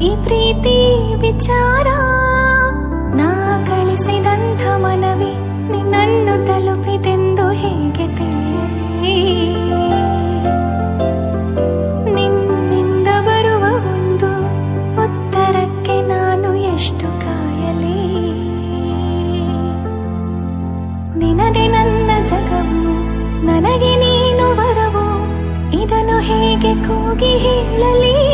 ಈ ಪ್ರೀತಿ ವಿಚಾರ ನಾ ಕಳಿಸಿದಂಥ ಮನವಿ ನಿನ್ನನ್ನು ತಲುಪಿದೆಂದು ಹೇಗೆ ತಿಳಿಯಲಿ? ನಿನ್ನಿಂದ ಬರುವ ಒಂದು ಉತ್ತರಕ್ಕೆ ನಾನು ಎಷ್ಟು ಕಾಯಲಿ? ನಿನಗೆ ನನ್ನ ಜಗವು, ನನಗೆ ನೀನು ವರವು, ಇದನ್ನು ಹೇಗೆ ಕೂಗಿ ಹೇಳಲಿ?